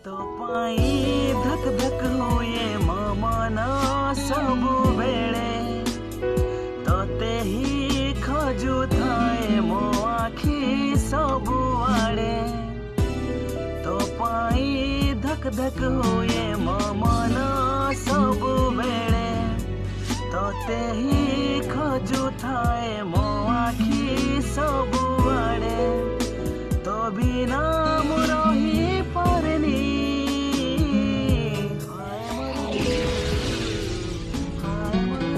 तो पाई धक धक हुए मन सबु बेले तते ही खोजुथाए मो आखि सबुआड़े। तो पाई धक धक हुए मन सबु बेले तते ही खोजुथाए मो आखि सबुआड़े। तो बिना मु रही पारेनी हाय मरु